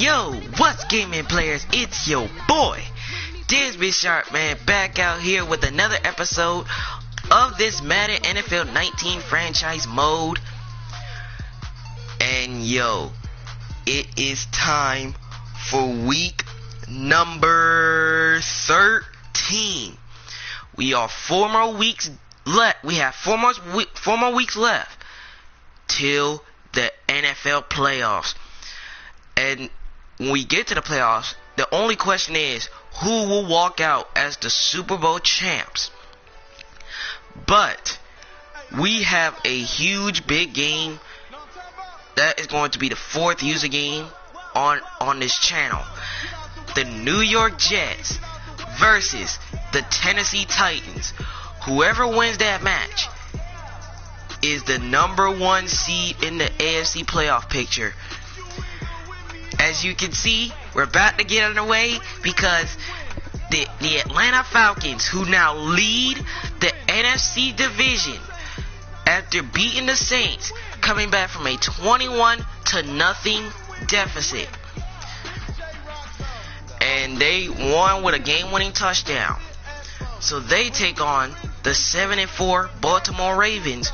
Yo, what's gaming players? It's your boy, Disby Sharp, man, back out here with another episode of this Madden NFL 19 franchise mode. And yo, it is time for week number 13. We are 4 more weeks left. We have 4 more weeks left till the NFL playoffs. And when we get to the playoffs, the only question is who will walk out as the Super Bowl champs. But we have a huge big game that is going to be the 4th user game on this channel. The New York Jets versus the Tennessee Titans. Whoever wins that match is the number 1 seed in the AFC playoff picture. As you can see, we're about to get underway because the Atlanta Falcons, who now lead the NFC division after beating the Saints, coming back from a 21-0 deficit. And they won with a game-winning touchdown. So they take on the 7-4 Baltimore Ravens,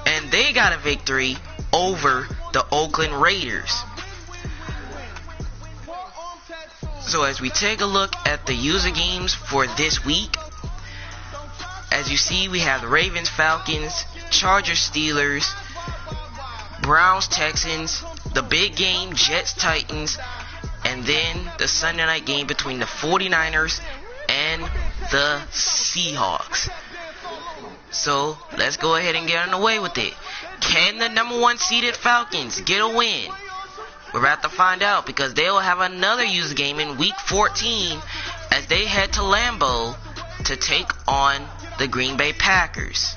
and they got a victory over the Oakland Raiders. So as we take a look at the user games for this week, as you see, we have the Ravens, Falcons, Chargers, Steelers, Browns, Texans, the big game, Jets, Titans, and then the Sunday night game between the 49ers and the Seahawks. So let's go ahead and get underway with it. Can the number 1 seeded Falcons get a win? We're about to find out because they will have another user game in week 14 as they head to Lambeau to take on the Green Bay Packers.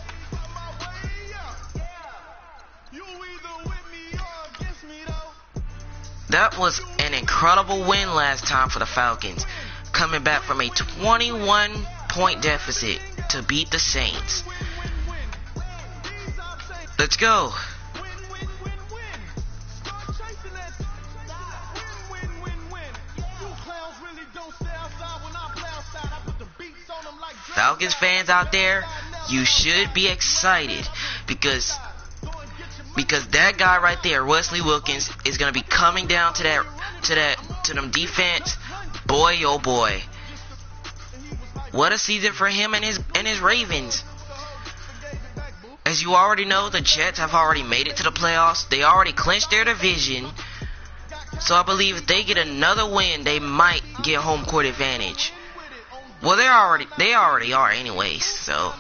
That was an incredible win last time for the Falcons, coming back from a 21-point deficit to beat the Saints. Let's go. Falcons fans out there, you should be excited because that guy right there, Wesley Wilkins, is gonna be coming down to them defense. Boy, oh boy, what a season for him and his Ravens. As you already know, the Jets have already made it to the playoffs. They already clinched their division. So I believe if they get another win, they might get home court advantage. Well, they already are anyways, so.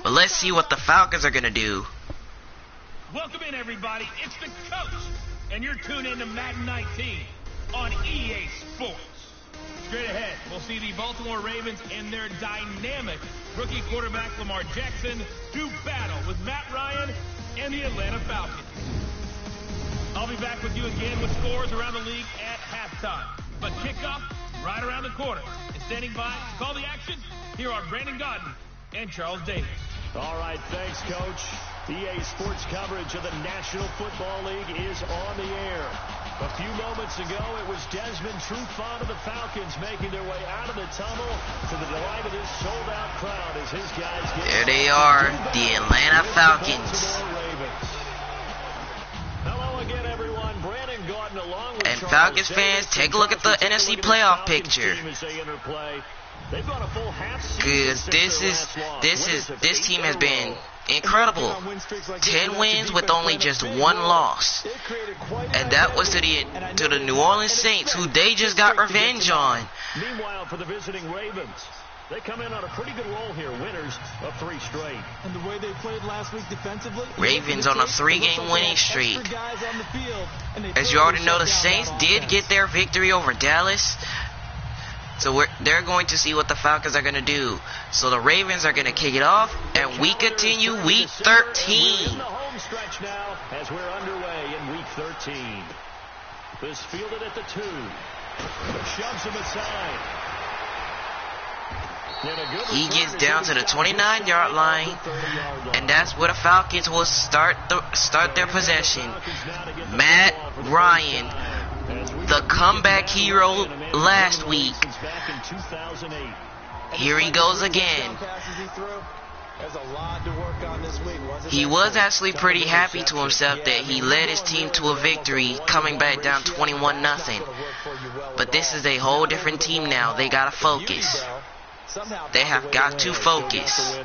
But let's see what the Falcons are going to do. Welcome in, everybody. It's the coach, and you're tuned in to Madden 19 on EA Sports. Straight ahead, we'll see the Baltimore Ravens and their dynamic rookie quarterback Lamar Jackson do battle with Matt Ryan and the Atlanta Falcons. I'll be back with you again with scores around the league at halftime. But kickoff right around the corner. And standing by to call the action, here are Brandon Godden and Charles Davis. All right, thanks, Coach. EA Sports coverage of the National Football League is on the air. A few moments ago, it was Desmond Trufant of the Falcons making their way out of the tunnel to the delight of this sold-out crowd as his guys get... There they are, the Atlanta Falcons. Hello again, everyone. Brandon Godden along with And Charles Falcons Davis. fans, take a look at the NFC playoff picture. They've got a full half Because this team has been incredible. 10 wins with only just 1 loss. And that was to the New Orleans Saints, who they just got revenge on. Meanwhile, for the visiting Ravens, they come in on a pretty good roll here, winners of 3 straight. And the way they played last week defensively, Ravens on a 3-game winning streak. As you already know, the Saints did get their victory over Dallas. So they're going to see what the Falcons are going to do. So the Ravens are going to kick it off, and we continue week 13. In the home stretch now as we're underway in week 13. This fielded at the 2. Shoves him aside. He gets down to the 29-yard line, and that's where the Falcons will start their possession. Matt Ryan comeback hero last week. Here he goes again. He was actually pretty happy to himself that he led his team to a victory, coming back down 21-0. But this is a whole different team now. They gotta focus. They have got to focus.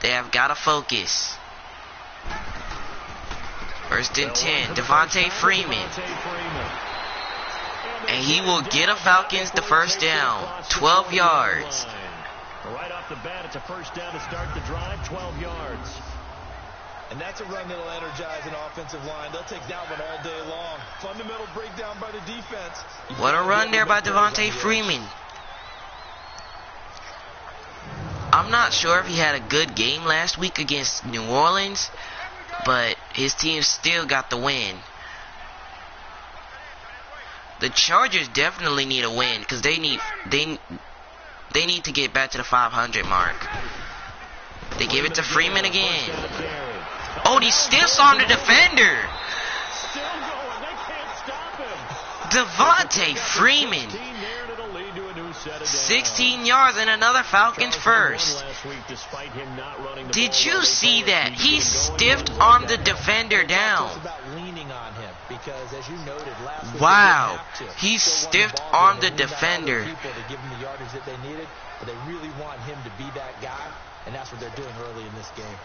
They have gotta focus. First and 10, Devontae Freeman. And he will get a Falcons the first down, 12 yards. Right off the bat, it's a first down to start the drive, 12 yards. And that's a run that'll energize an offensive line. They'll take that one all day long. Fundamental breakdown by the defense. What a run there by Devontae Freeman. I'm not sure if he had a good game last week against New Orleans, but his team still got the win. The Chargers definitely need a win because they need to get back to the 500 mark. They give it to Freeman again. Oh, he stiffs on the defender. Devontae Freeman. 16 yards and another Falcons first. Did you see that? He stiffed on the defender down. Wow. He stiffed on the defender. They really want him to be that guy, and that's what they're doing early in this game.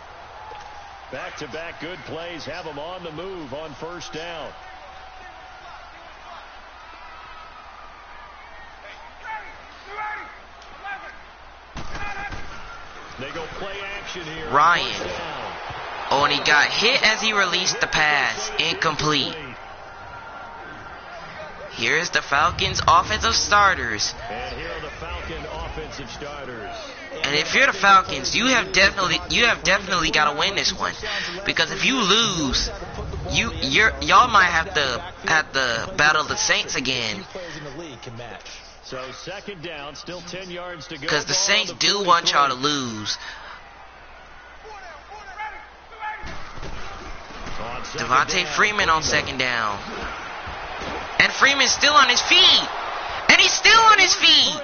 Back-to-back good plays have them on the move on first down. They go play action here. Ryan. Oh, and he got hit as he released the pass. Incomplete. Here's the Falcons offensive starters. And here are the Falcon offensive starters. And if you're the Falcons, you have definitely got to win this one, because if you lose, y'all might have to battle the Saints again. So second down, still 10 yards to go. Because the Saints do want y'all to lose. Devontae Freeman on second down. And Freeman's still on his feet. And he's still on his feet.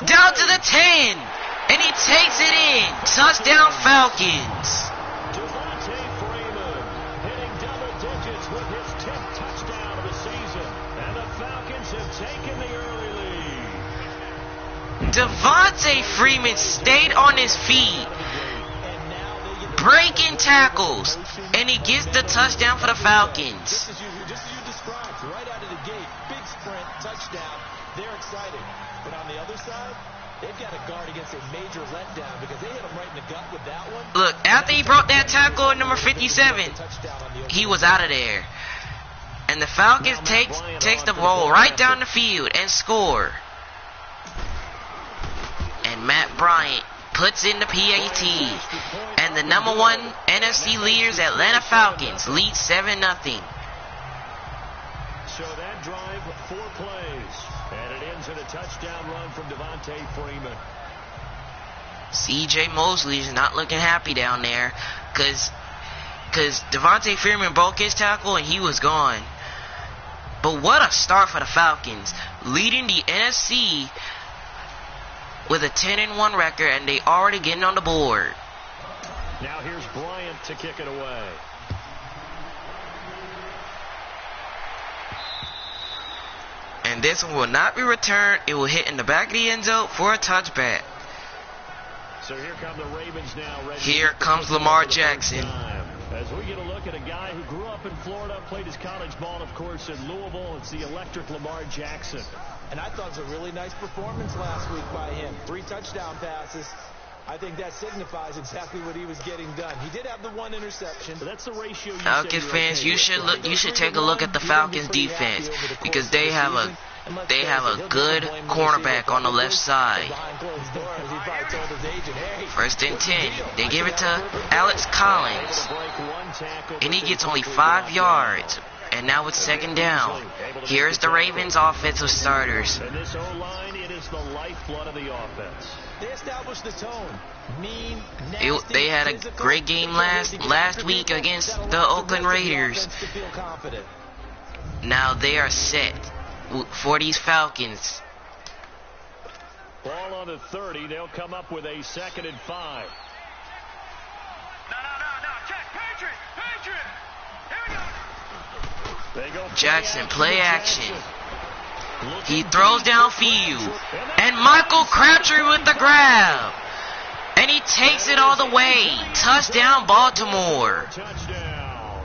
Down to the 10. And he takes it in. Touchdown Falcons. Devontae Freeman hitting double digits with his 10th touchdown of the season. And the Falcons have taken the early lead. Devontae Freeman stayed on his feet, breaking tackles, and he gets the touchdown for the Falcons. Just as you described, right out of the gate, big sprint, touchdown. They're excited. But on the other side, they've got to guard against a major letdown because they hit him right in the gut with that one. Look, after he broke that tackle at number 57, he was out of there. And the Falcons takes the ball right down the field and score. And Matt Bryant puts in the PAT. And the number one NFC leaders, Atlanta Falcons, lead 7-0. So that drive, 4 plays. And it ends in a touchdown run from Devontae Freeman. C.J. Mosley is not looking happy down there. Because Devontae Freeman broke his tackle and he was gone. But what a start for the Falcons. Leading the NFC with a 10-1 record, and they already getting on the board. Now here's Bryant to kick it away. And this one will not be returned. It will hit in the back of the end zone for a touchback. So here come the Ravens now. Here comes Lamar Jackson. As we get a look at a guy who grew up in Florida, played his college ball, of course, in Louisville. It's the electric Lamar Jackson. And I thought it was a really nice performance last week by him. 3 touchdown passes. I think that signifies exactly what he was getting done. He did have the 1 interception. But that's the ratio. Falcons fans, you should take a look at the Falcons defense, because they have a good cornerback on the left side. First and 10. They give it to Alex Collins, and he gets only 5 yards. And now it's second down. Here's the Ravens offensive starters. And this O-line, it is the lifeblood of the offense. They established the tone. Mean, nasty, They had a great game last week against the Oakland Raiders. Now they are set for these Falcons. Ball on the 30. They'll come up with a 2nd and 5. No. Check. Patriot. Here we go. They go Jackson, play action. He throws downfield. And Michael Crabtree with the grab. And he takes it all the way. Touchdown, Baltimore. Touchdown.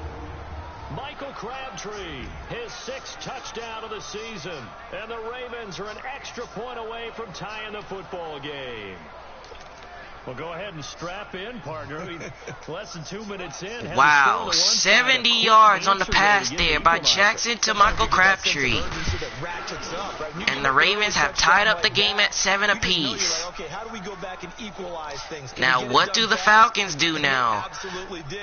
Michael Crabtree, his 6th touchdown of the season. And the Ravens are an extra point away from tying the football game. Well, go ahead and strap in, partner. Less than 2 minutes in. Wow, 70 yards on the pass there by Jackson to Michael Crabtree. And the Ravens have tied up the game at 7 apiece. Now, what do the Falcons do now?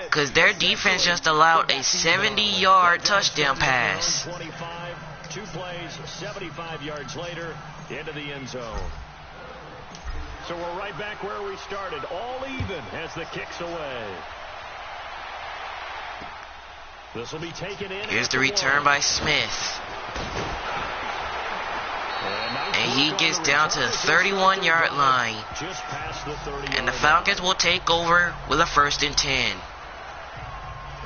Because their defense just allowed a 70-yard touchdown pass. 25, 2 plays, 75 yards later, into the end zone. So we're right back where we started, all even as the kick's away. This will be taken in. Here's the return by Smith. And he gets down to the 31-yard line. Just past the 30. And the Falcons will take over with a 1st and 10.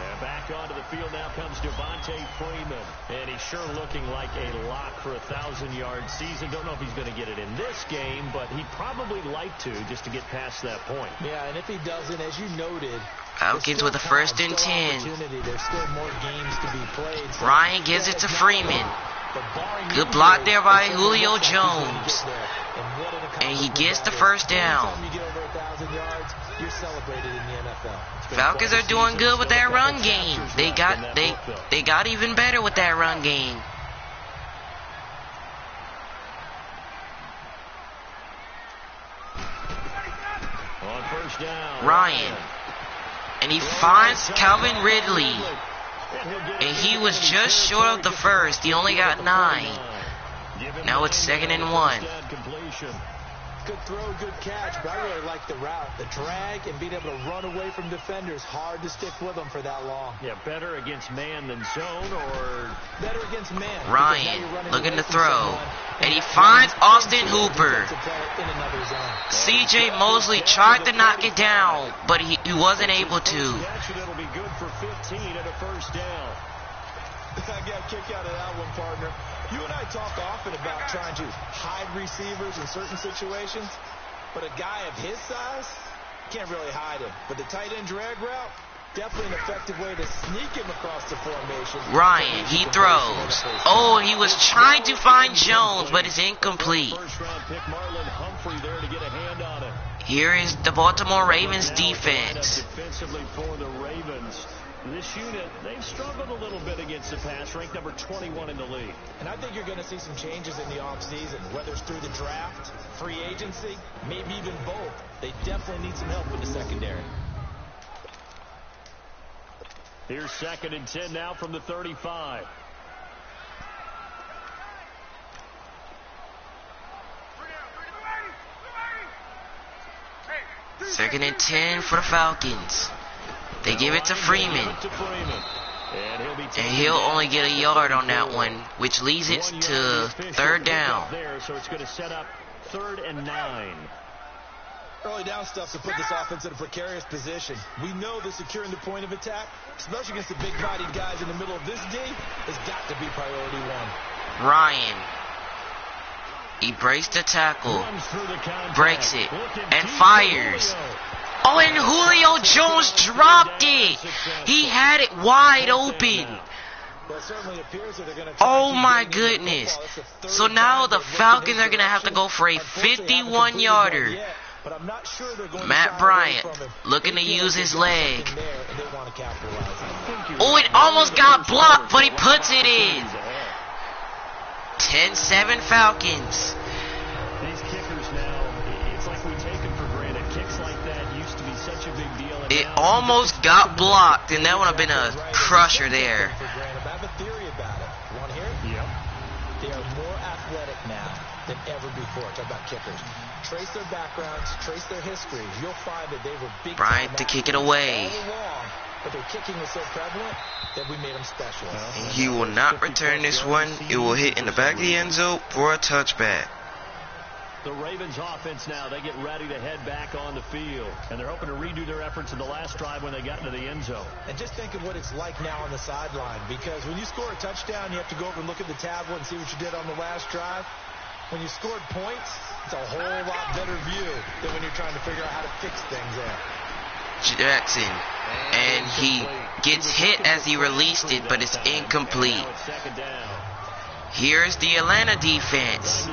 And back onto the field now comes Devontae Freeman. And he's sure looking like a lock for a 1,000-yard season. Don't know if he's going to get it in this game, but he'd probably like to just to get past that point. Yeah, and if he doesn't, as you noted, Falcons with a 1st and 10. There's still more games to be played. So Ryan gives it to Freeman. Good block there by Julio Jones. And he gets the 1st down. Falcons are doing good with that run game. They got even better with that run game. On 1st down, Ryan. And he finds Calvin Ridley. And he was just short of the 1st. He only got 9. Now it's 2nd and 1. Good throw, good catch, but I really like the route. The drag and being able to run away from defenders. Hard to stick with them for that long. Yeah, better against man than zone, or better against man. Ryan looking to throw. And he finds Austin Hooper. C.J. Mosley tried to knock it down, but he wasn't able to. It'll be good for 15 and a 1st down. I got a kick out of that one, partner. You and I talk often about trying to hide receivers in certain situations, but a guy of his size can't really hide him. But the tight end drag route, definitely an effective way to sneak him across the formation. Ryan, he throws. Oh, he was trying to find Jones, but it's incomplete. First-round pick Marlon Humphrey there to get a hand on it. Here is the Baltimore Ravens defense. Defensively for the Ravens. This unit, they've struggled a little bit against the pass, ranked number 21 in the league. And I think you're going to see some changes in the offseason, whether it's through the draft, free agency, maybe even both. They definitely need some help in the secondary. Here's 2nd and 10 now from the 35. Second and 10 for the Falcons. They give it to Freeman. And he'll only get a yard on that one, which leads it to 3rd down. So it's going to set up 3rd and 9. Early down stuff to put this offense in a precarious position. We know that securing the point of attack, especially against the big-bodied guys in the middle of this D, has got to be priority 1. Ryan. He breaks the tackle, breaks it, and fires. Oh, and Julio Jones dropped it. He had it wide open. Oh, my goodness. So now the Falcons are going to have to go for a 51-yarder. Matt Bryant looking to use his leg. Oh, it almost got blocked, but he puts it in. 10-7 Falcons. These kickers now, it's like we take them for granted. Kicks like that used to be such a big deal. It almost got blocked, and that would have been a crusher there. I have a theory about it. You want to hear it? Yep. They are more athletic now than ever before. Talk about kickers. Trace their backgrounds, trace their history. You'll find that they were big. Bryant to kick it away. All along, but their kicking was so prevalent that we made them special. And he will not return this one. It will hit in the back of the end zone for a touchback. The Ravens offense now, they get ready to head back on the field. And they're hoping to redo their efforts in the last drive when they got into the end zone. And just think of what it's like now on the sideline, because when you score a touchdown, you have to go over and look at the tablet and see what you did on the last drive. When you scored points, it's a whole lot better view than when you're trying to figure out how to fix things there. Jackson, and he gets hit as he released it, but it's incomplete. Here's the Atlanta defense.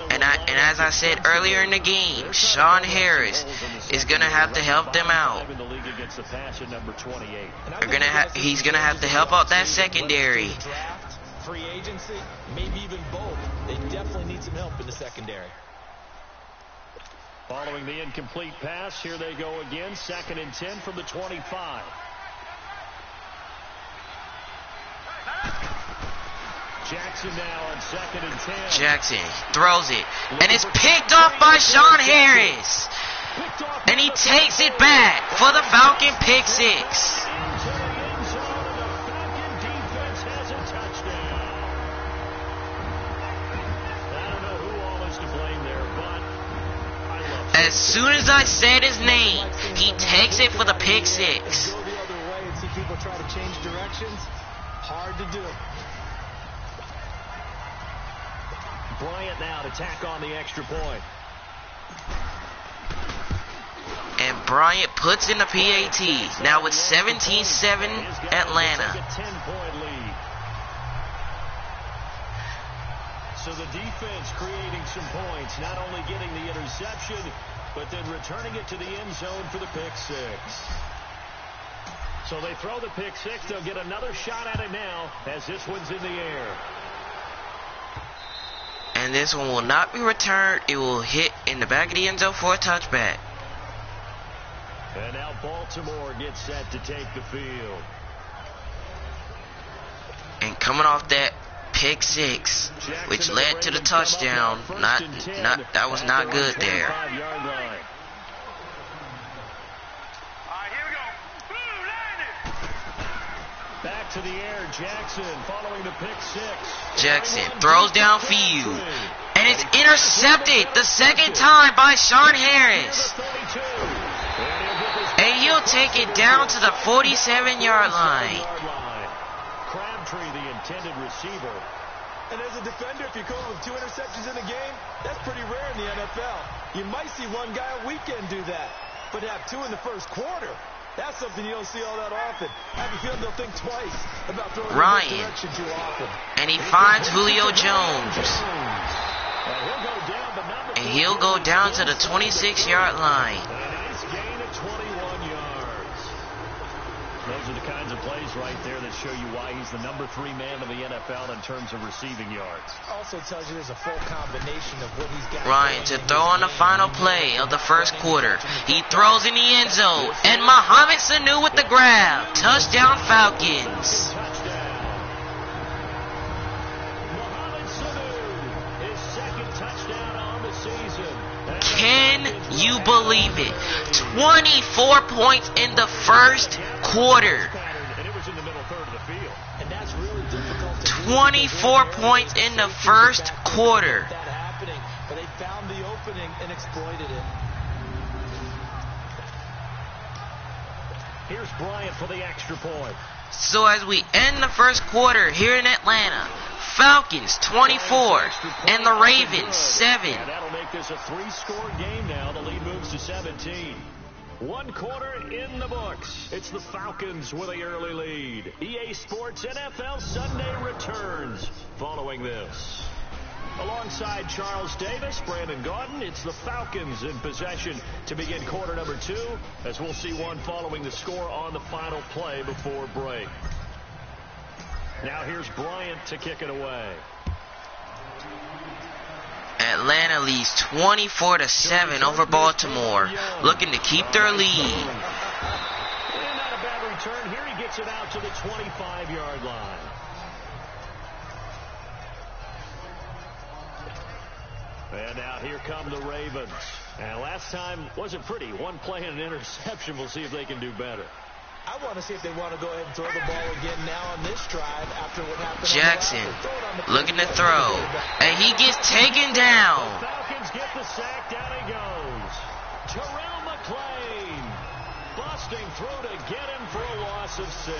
And as I said earlier in the game, Sean Harris is going to have to help them out. He's going to have to help out that secondary. Free agency, maybe even both. They definitely need some help in the secondary. Following the incomplete pass, here they go again. 2nd and 10 from the 25. Jackson now on 2nd and 10. Jackson throws it, and it's picked off by Sean Harris. And he takes it back for the Falcon pick six. As soon as I said his name, he takes it for the pick six. Go the other way and see people try to change directions. Hard to do. Bryant now to tack on the extra point. And Bryant puts in the PAT. Now it's 17-7 Atlanta. A 10-point lead. So the defense creating some points, not only getting the interception, but then returning it to the end zone for the pick six. So they throw the pick six. They'll get another shot at it now as this one's in the air. And this one will not be returned. It will hit in the back of the end zone for a touchback. And now Baltimore gets set to take the field. And coming off that pick six, which led to the touchdown, that was not good there. Back to the air, Jackson following the pick six. Jackson throws downfield, and it's intercepted the second time by Sean Harris. And he'll take it down to the 47-yard line. Crabtree, the intended receiver. And as a defender, if you go with 2 interceptions in a game, that's pretty rare in the NFL. You might see one guy a weekend do that, but to have 2 in the first quarter, that's something you don't see all that often. I have a feeling they'll think twice about throwing in this direction too often. And he finds Julio Jones. And he'll go down to the 26-yard line. Gain of 21 yards. Those are the kinds of plays right there that show you why he's the number 3 man in the NFL in terms of receiving yards. Also tells you there's a full combination of what he's got. Ryan to throw on the final play of the first quarter. He throws in the end zone, and Mohamed Sanu with the grab. Touchdown Falcons. Mohamed Sanu, his 2nd touchdown on the season. Can you believe it? 24 points in the first quarter. 24 points in the first quarter. But they found the opening and exploited it. Here's Bryant for the extra point. So as we end the first quarter here in Atlanta, Falcons 24 and the Ravens 7. And that'll make this a 3-score game now. The lead moves to 17. 1 quarter in the books. It's the Falcons with the early lead. EA Sports NFL Sunday returns following this. Alongside Charles Davis, Brandon Gaudin, it's the Falcons in possession to begin quarter number 2, as we'll see one following the score on the final play before break. Now here's Bryant to kick it away. Atlanta leads 24-7 over Baltimore, looking to keep their lead. And not a bad return. Here he gets it out to the 25-yard line. And now here come the Ravens. And last time wasn't pretty. 1 play and an interception. We'll see if they can do better. I want to see if they want to go ahead and throw the ball again now on this drive after what happened. Jackson looking to throw, and he gets taken down. The Falcons get the sack. Down he goes. Terrell McClain busting through to get him for a loss of 6.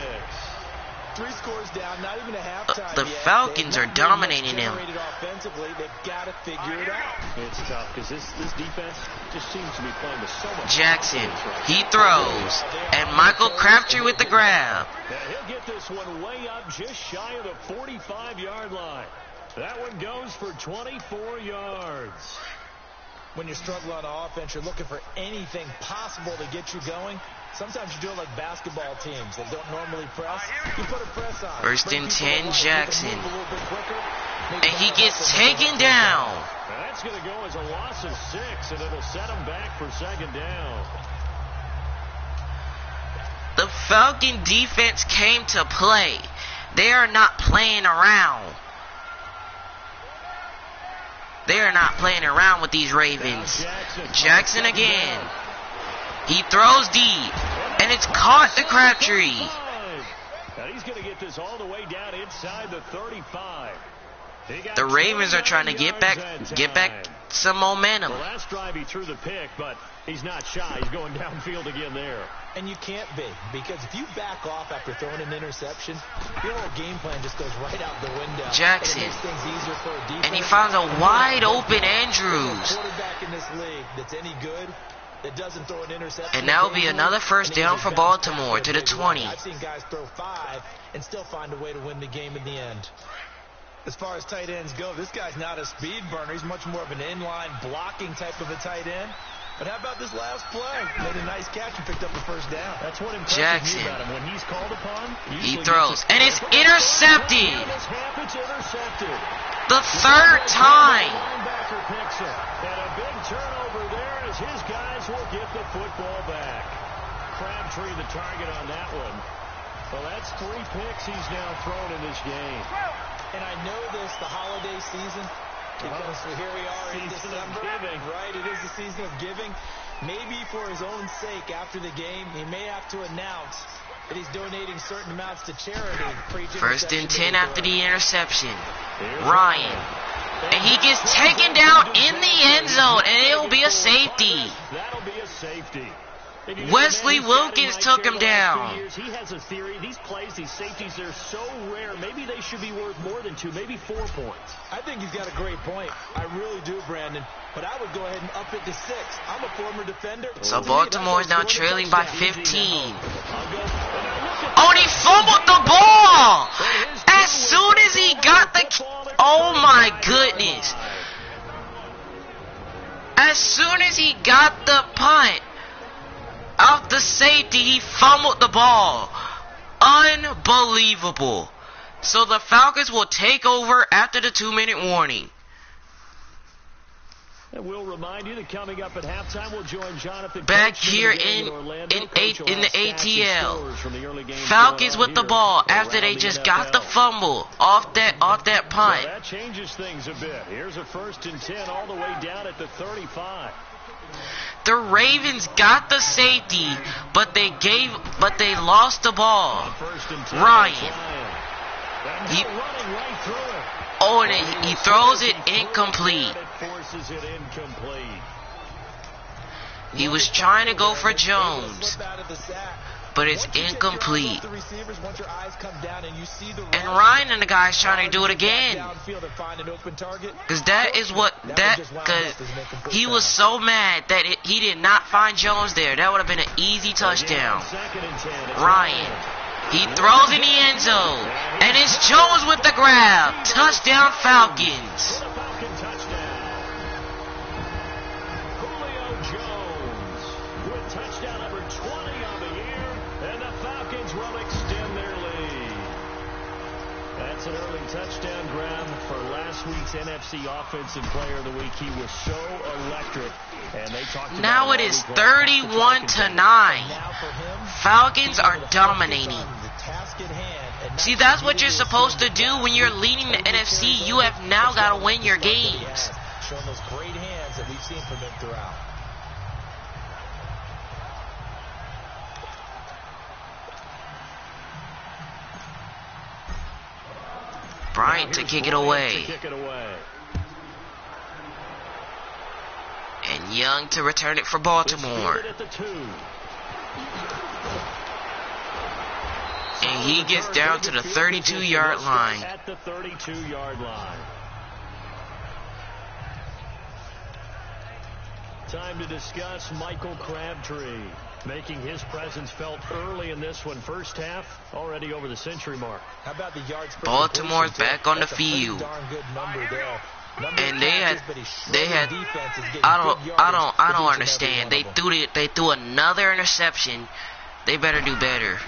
3 scores down, not even a halftime The yet. Falcons are dominating him. Offensively, they've got to figure it out. It's tough because this defense just seems to be playing with so much. Jackson, he throws, and Michael Crabtree with the grab. Yeah, he'll get this one way up just shy of the 45-yard line. That one goes for 24 yards. When you struggle on offense, you're looking for anything possible to get you going. Sometimes you do it like basketball teams that don't normally press. You put a press on. First and 10, Jackson. And he gets taken down. Now that's going to go as a loss of 6, and it'll set him back for 2nd down. The Falcon defense came to play. They are not playing around. They are not playing around with these Ravens. Jackson again. He throws deep, and it's caught to Crabtree. Now he's going to get this all the way down inside the 35. The Ravens are trying to get back some momentum. The last drive he threw the pick, but he's not shy. He's going downfield again there. And you can't be, because if you back off after throwing an interception, your whole game plan just goes right out the window. Jackson, and it makes things easier for a defense. And he finds a wide open Andrews. Quarterback in this league that's any good that doesn't throw an interception. And that will be another first down for Baltimore to the 20. I've seen guys throw 5 and still find a way to win the game in the end. As far as tight ends go, this guy's not a speed burner. He's much more of an inline blocking type of a tight end. But how about this last play? Made a nice catch and picked up the first down. That's what impresses Jackson. me about him. When he's called upon, He throws, and it's intercepted. It's intercepted. The 3rd time. Linebacker picks it. And a big turnover there as his guys will get the football back. Crabtree the target on that one. Well, that's 3 picks he's now thrown in this game. And I know this, the holiday season, because here we are in December, right? It is the season of giving. Maybe for his own sake, after the game, he may have to announce that he's donating certain amounts to charity. First and 10 after the interception. Ryan. And he gets taken down in the end zone, and it'll be a safety. That'll be a safety. Wesley Wilkins took him down. He has a theory. These plays, these safeties, they're so rare. Maybe they should be worth more than 2, maybe 4 points. I think he's got a great point. I really do, Brandon. But I would go ahead and up it to 6. I'm a former defender. So Baltimore is now trailing by 15. Oh, and he fumbled the ball! As soon as he got the... Oh, my goodness. As soon as he got the punt off the safety, he fumbled the ball. Unbelievable. So the Falcons will take over after the 2-minute warning. And we'll remind you that coming up at halftime, we'll join Jonathan back here in the ATL. Falcons with the ball after they just got the fumble off that punt. That changes things a bit. Here's a 1st and 10 all the way down at the 35. The Ravens got the safety, but they lost the ball. Ryan. And he throws it incomplete. He was trying to go for Jones, but it's incomplete. And Ryan and the guy's trying to do it again. Because he was so mad that he did not find Jones there. That would have been an easy touchdown. Ryan. He throws in the end zone. And it's Jones with the grab. Touchdown Falcons. An early touchdown grab for last week's NFC Offensive Player of the Week. He was so electric. And they talked about now it is 31-9. Falcons are dominating. See, that's what you're supposed to do when you're leading the NFC. You have now got to win your games. Showing those great hands that we've seen from him throughout. Bryant to kick it away. And Young to return it for Baltimore. And he gets down to the 32-yard line. At the 32-yard line. Time to discuss Michael Crabtree, making his presence felt early in this one. First half, already over the century mark. How about the yards per Baltimore's back on the field. And they had I don't understand. They threw another interception. They better do better.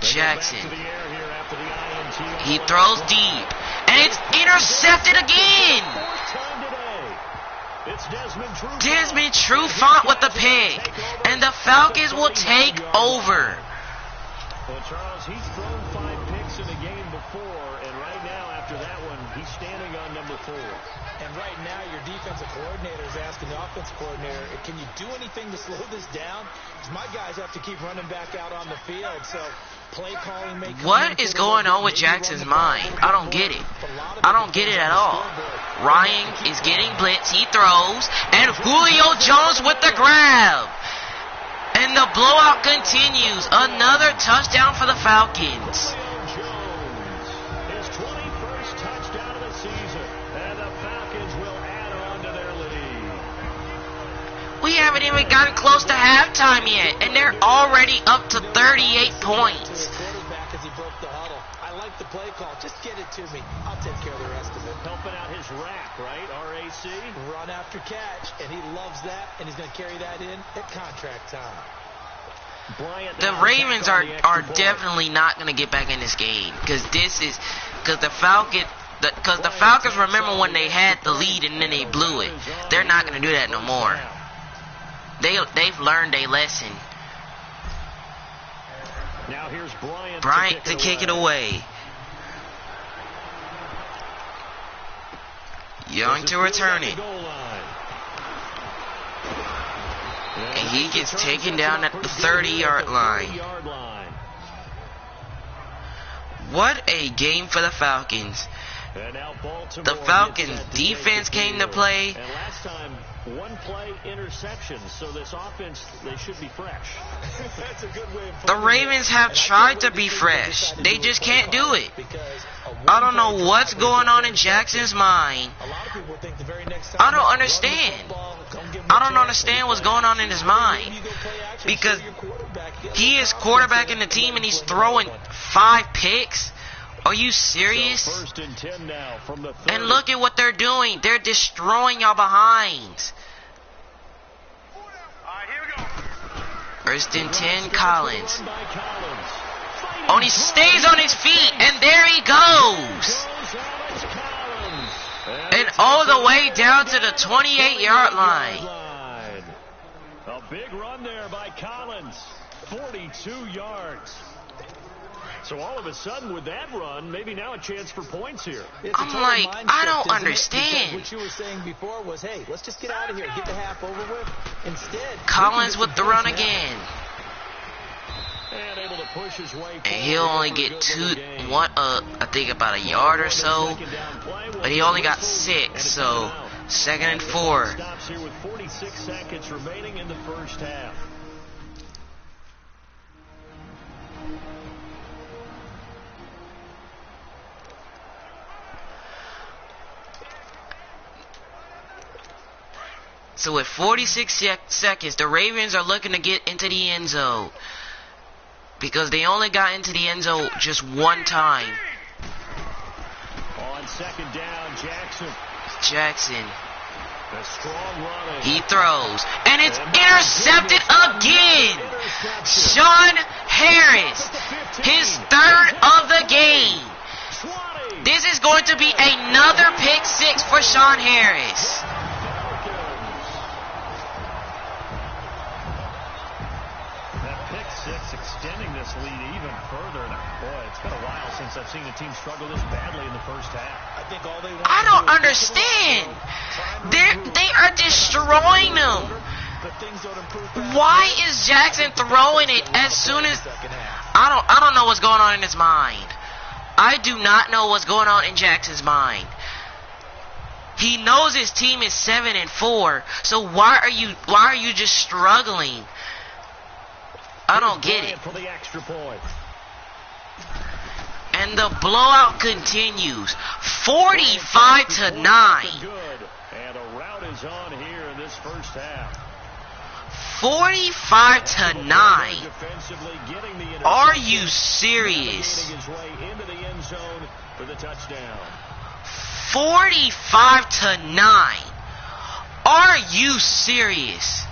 Jackson. He throws deep. And it's intercepted again. Desmond Trufant with the pick. And the Falcons will take over. Well, Charles, he's thrown 5 picks in a game before, and right now, after that one, he's standing on number 4. And right now, your defensive coordinator is asking the offensive coordinator, can you do anything to slow this down? Because my guys have to keep running back out on the field, so play calling may come. What is going on with Jackson's mind? I don't get it. I don't get it at all. Ryan is getting blitz. He throws. And Julio Jones with the grab. And the blowout continues. Another touchdown for the Falcons. His 21st touchdown of the season. And the Falcons will add on to their lead. We haven't even gotten close to halftime yet. And they're already up to 38 points. I like the play call. Just get it to me. I'll take care of the rest of it. Helping out his rack, right? RAC. Run after catch. And he loves that. And he's going to carry that in at contract time. The Ravens are definitely not going to get back in this game. Because the Falcons remember when they had the lead and then they blew it. They're not going to do that no more. They've learned a lesson. Now here's Bryant to kick it away. Young to return it. And he gets taken down at the 30-yard line. What a game for the Falcons. The Falcons defense came to play. And last time, 1 play interception, so this offense, they should be fresh. That's a good way of the Ravens have tried to be fresh. They just can't do it. I don't know what's going on in Jackson's mind. I don't understand. I don't understand what's going on in his mind. Because he is quarterbacking the team and he's throwing 5 picks. Are you serious? And look at what they're doing. They're destroying y'all behinds. First and 10, Collins. Oh, he stays on his feet, and there he goes. And all the way down to the 28-yard line. A big run there by Collins. 42 yards. So all of a sudden, with that run, maybe now a chance for points here. I'm like, I don't understand. What you were saying before was, hey, let's just get out of here, get the half over with. Instead, Collins with the run again. And able to push his way and he'll only get I think about a yard or so. But he only got 6, so 2nd and 4. Stops here with 46 seconds remaining in the first half. So with 46 seconds, the Ravens are looking to get into the end zone. Because they only got into the end zone just 1 time. On 2nd down, Jackson. A strong run. He throws. And it's intercepted again. Sean Harris. His 3rd of the game. This is going to be another pick 6 for Sean Harris. Extending this lead even further. Boy, it's been a while since I've seen a team struggle this badly in the first half. I don't understand. They are destroying them. Why is Jackson throwing it as soon as I don't know what's going on in his mind. I do not know what's going on in Jackson's mind. He knows his team is 7-4, so why are you just struggling? I don't get it. For the extra point. And the blowout continues. 45-9. Good. And a rout is on here in this first half. 45-9. Defensively getting the Are you serious? his way into the end zone for the touchdown. 45-9. Are you serious?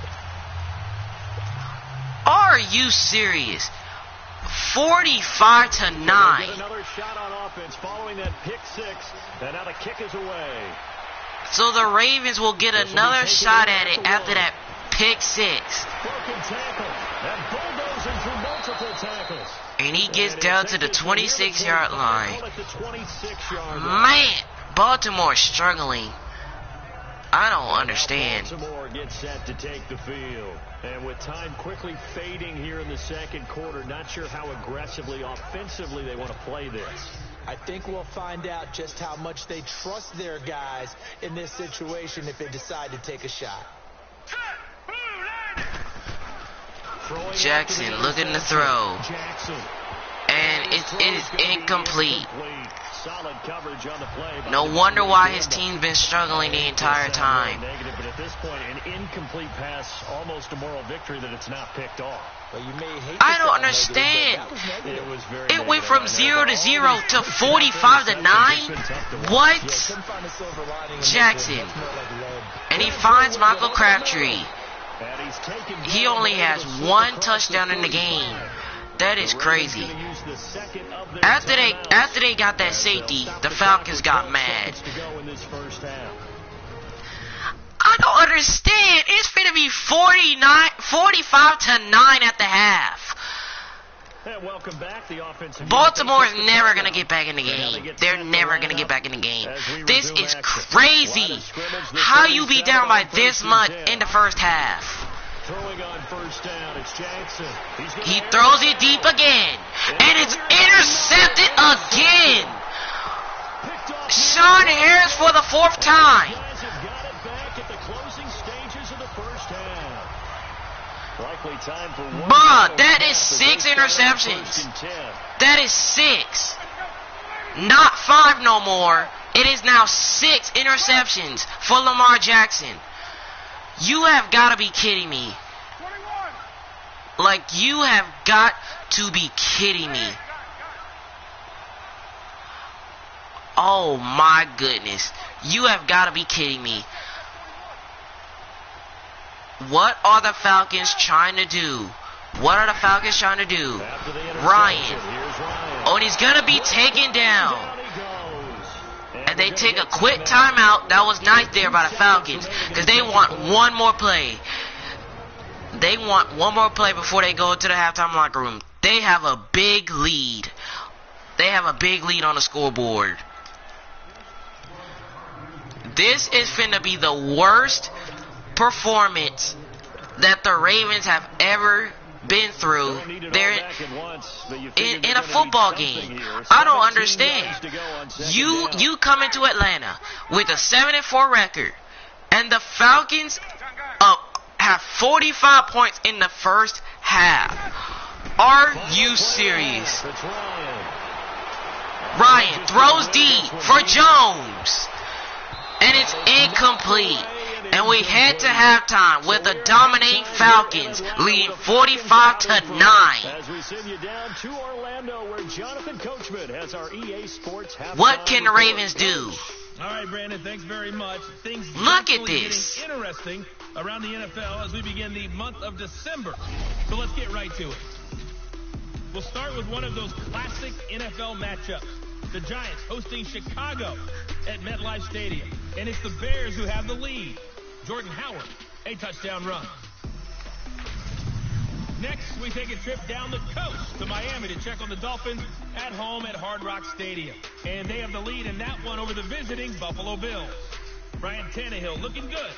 Are you serious? 45-9. Another shot on offense following that pick six, and now the kick is away. So the Ravens will get another shot at it after that pick six. Broken tackle, and bulldozing through multiple tackles. And he gets down to the 26-yard line. Call it the 26-yard line. Man, Baltimore's struggling. I don't understand. Baltimore gets set to take the field. And with time quickly fading here in the second quarter, not sure how aggressively, offensively they want to play this. I think we'll find out just how much they trust their guys in this situation if they decide to take a shot. Jackson looking to throw. Jackson. And it is incomplete. Solid coverage on the play. No wonder why his team's been struggling the entire time. Negative, but at this point, an incomplete pass, almost a moral victory that it's not picked off. Well, you may hate I don't understand. It was very It went negative. from 0 to 0 to 45-9. What? Couldn't find a silver lining in this Jackson. one. That's more like lead. And he finds Michael Crabtree. And he's taken He only has one touchdown in the game. That is crazy. After they got that safety, the Falcons got mad. I don't understand. It's going to be 45-9 at the half. Welcome back. The offensive Baltimore is never going to get back in the game. They're never going to get back in the game. This is crazy. How you be down by this much in the first half? Throwing on first down, it's Jackson. He throws it deep again. And it's intercepted again. Sean Harris for the fourth time. Guys have got it back at the closing stages of the first half. Likely time for one. Bruh, that is 6 interceptions. That is 6. Not 5 no more. It is now 6 interceptions for Lamar Jackson. You have got to be kidding me. Like, you have got to be kidding me. Oh my goodness. You have got to be kidding me. What are the Falcons trying to do? What are the Falcons trying to do? Ryan. Oh, and he's going to be taken down. And they take a quick timeout. That was nice there by the Falcons because they want one more play. They want one more play before they go to the halftime locker room. They have a big lead. They have a big lead on the scoreboard. This is finna be the worst performance that the Ravens have ever been through. They're in a football game. I don't understand. You come into Atlanta with a 7-4 record, and the Falcons have 45 points in the first half. Are you serious? Ryan throws deep for Jones, and it's incomplete. And we head to halftime with the dominating Falcons leading 45-9. As we send you down to Orlando, where Jonathan Coachman has our EA Sports halftime. What can the Ravens do? All right, Brandon, thanks very much. Things Look at definitely this. getting interesting around the NFL as we begin the month of December. So let's get right to it. We'll start with one of those classic NFL matchups. The Giants hosting Chicago at MetLife Stadium. And it's the Bears who have the lead. Jordan Howard, a touchdown run. Next, we take a trip down the coast to Miami to check on the Dolphins at home at Hard Rock Stadium. And they have the lead in that one over the visiting Buffalo Bills. Ryan Tannehill looking good.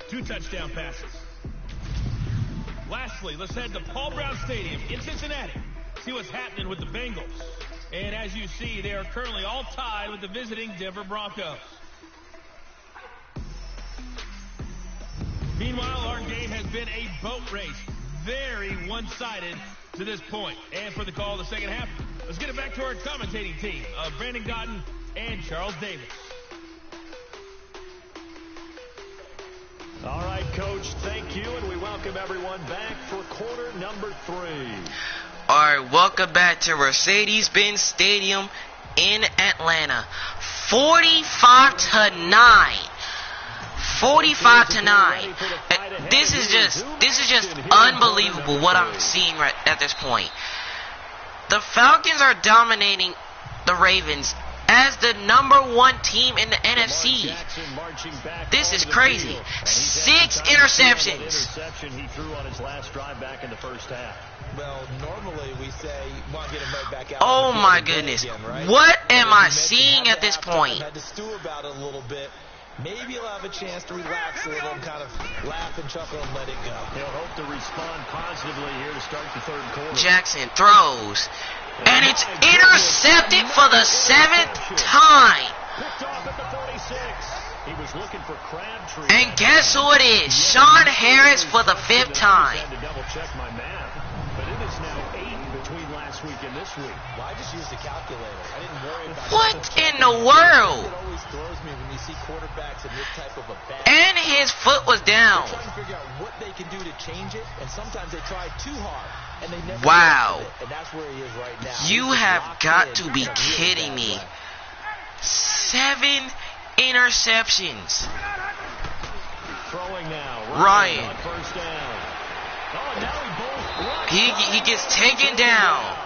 2 touchdown passes. Lastly, let's head to Paul Brown Stadium in Cincinnati. See what's happening with the Bengals. And as you see, they are currently all tied with the visiting Denver Broncos. Meanwhile, our game has been a boat race. Very one-sided to this point. And for the call of the second half, let's get it back to our commentating team of Brandon Gotten and Charles Davis. All right, Coach, thank you, and we welcome everyone back for quarter number 3. All right, welcome back to Mercedes-Benz Stadium in Atlanta. 45-9. 45-9. This is just unbelievable what I'm seeing right at this point. The Falcons are dominating the Ravens as the #1 team in the NFC. This is crazy. 6 interceptions. He threw on his last drive back in the first half. Well, normally we say, want to get him right back out. Oh my goodness. Again, right? What am I seeing at this point? Had to stew about it a little bit. Maybe he'll have a chance to relax a little and kind of laugh and chuckle and let it go. He'll hope to respond positively here to start the third quarter. Jackson throws. And it's intercepted for the 7th time. Picked off at the 46. He was looking for Crabtree. And guess who it is? Sean Harris for the 5th time. I had to double check my math, but it is now 8 between last week and this week. Well, I just used the calculator. I didn't worry about What it. in the world? It always throws me when you see quarterbacks in this type of a bad. And his foot was down. They're trying to figure out what they can do to change it, and sometimes they try too hard, and they never Wow. get it. And that's where he is right now. You He's have locked got in to be in a really kidding bad me. way. 7 interceptions. Throwing now. Ryan. On first down. Oh, now He gets taken down.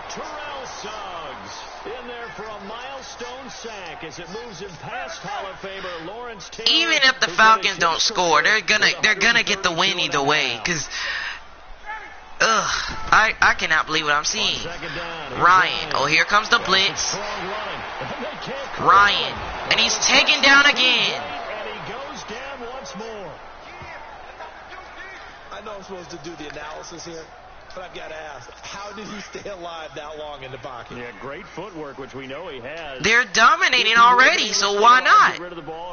Terrell Suggs in there for a milestone sack as it moves him past Hall of Famer Lawrence Taylor. Even if the Falcons don't score, they're gonna get the win either way. Cause, I cannot believe what I'm seeing. Ryan, oh here comes the blitz. Ryan, and he's taken down again. And he goes down once more. I know I'm supposed to do the analysis here, but I've got to ask, how did he stay alive that long in the pocket? Yeah, great footwork, which we know he has. They're dominating already, so why not?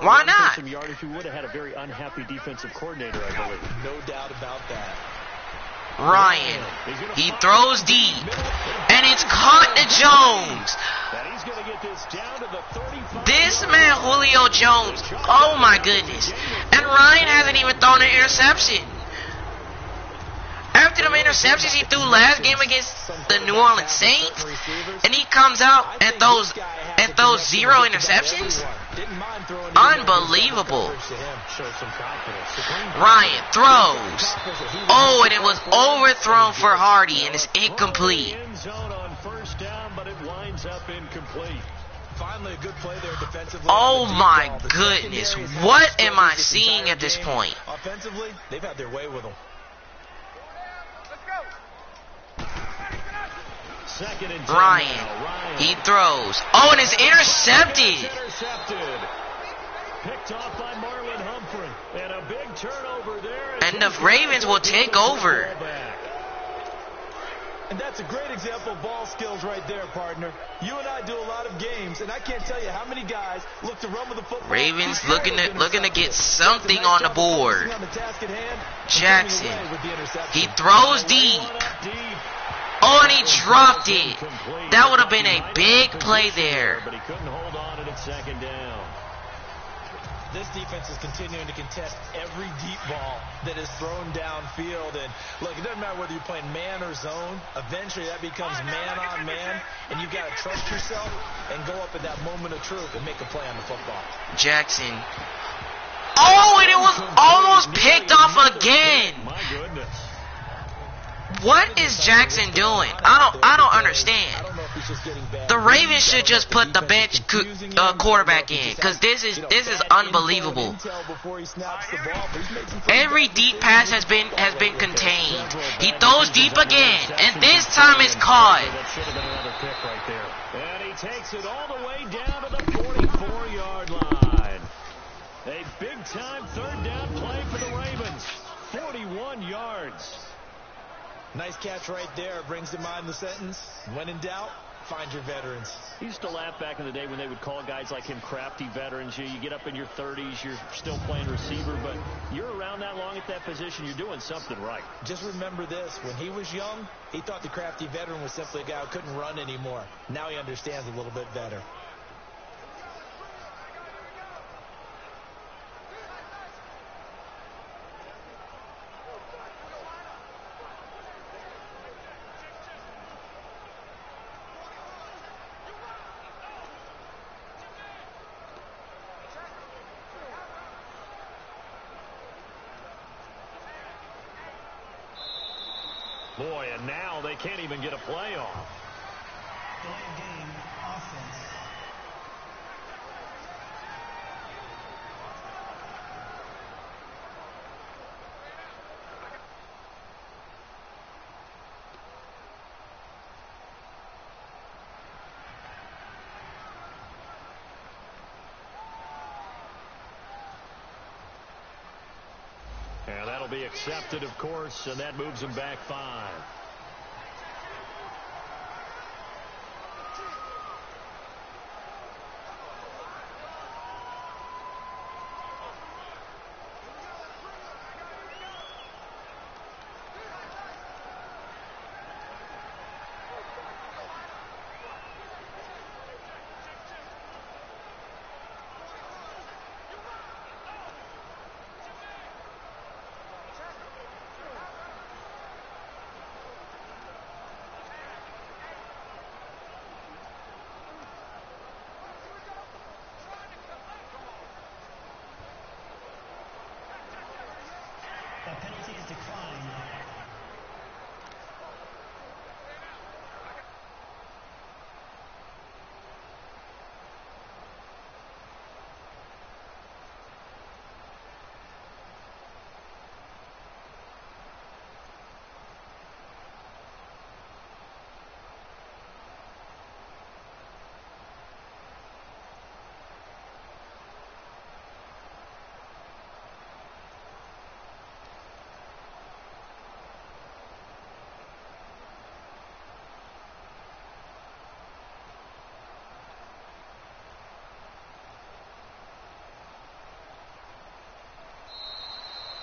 Why not? Some yardage, we would have had a very unhappy defensive coordinator, I believe. No doubt about that. Ryan, he throws deep, and it's caught to Jones. And he's going to get this down to the 35. This man, Julio Jones, oh my goodness. And Ryan hasn't even thrown an interception. After the interceptions he threw last game against the New Orleans Saints, and he comes out and throws 0 interceptions? Unbelievable. Ryan throws. Oh, and it was overthrown for Hardy, and it's incomplete. End zone on first down, but it winds up incomplete. Finally, a good play there defensively. Oh my goodness. What am I seeing at this point? Offensively, they've had their way with them. Second and 10 Ryan, now. he throws. Oh, and it's intercepted. Intercepted. Picked off by Marlon Humphrey. And a big turnover there. And the Ravens will take over. And that's a great example of ball skills right there, partner. You and I do a lot of games, and I can't tell you how many guys look to run with the football. Ravens looking to get something on the board. Jackson, he throws deep. Oh, and he dropped it. That would have been a big play there. But he couldn't hold on to it second down. This defense is continuing to contest every deep ball that is thrown downfield. And look, it doesn't matter whether you're playing man or zone. Eventually that becomes man on man, and you've got to trust yourself and go up at that moment of truth and make a play on the football. Jackson. Oh, and it was almost picked off again. My goodness. What is Jackson doing? I don't understand. The Ravens should just put the bench quarterback in, because this is unbelievable. Every deep pass has been contained. He throws deep again, and this time it's caught. That should have been another pick right there. And he takes it all the way down to the 44-yard line. A big-time third down play for the Ravens. 41 yards. Nice catch right there. Brings to mind the sentence, when in doubt, find your veterans. He used to laugh back in the day when they would call guys like him crafty veterans. You get up in your 30s, you're still playing receiver, but you're around that long at that position, you're doing something right. Just remember this. When he was young, he thought the crafty veteran was simply a guy who couldn't run anymore. Now he understands a little bit better. Boy, and now they can't even get a play off. Delay of game, offense. And that'll be accepted, of course, and that moves them back 5. That penalty is declined.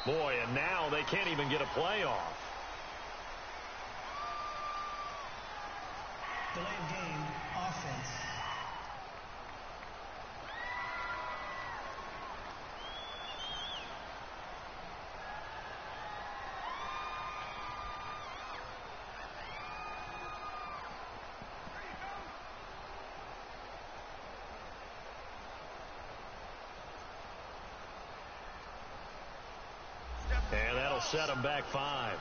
Boy, and now they can't even get a play off. Delay of game, offense. And that'll set them back 5.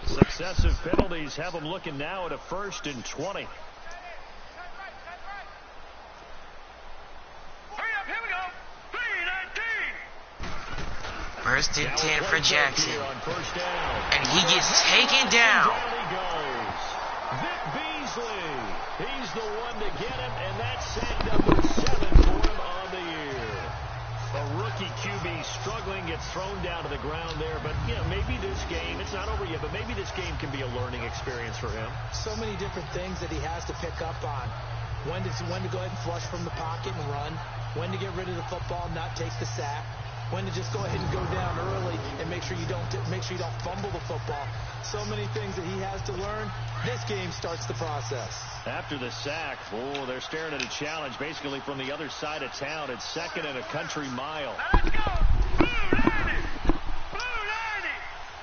Successive penalties have them looking now at a 1st and 20. First and 10 for Jackson. And he gets taken down. Vic Beasley. He's the one to get him, and that's sack number 7 for him on the year. A rookie QB struggling, gets thrown down to the ground there. But, yeah, maybe this game, it's not over yet, but maybe this game can be a learning experience for him. So many different things that he has to pick up on. When to go ahead and flush from the pocket and run. When to get rid of the football and not take the sack. when to just go ahead and go down early and make sure you don't fumble the football. So many things that he has to learn. This game starts the process. After the sack, they're staring at a challenge basically from the other side of town. It's 2nd and a country mile.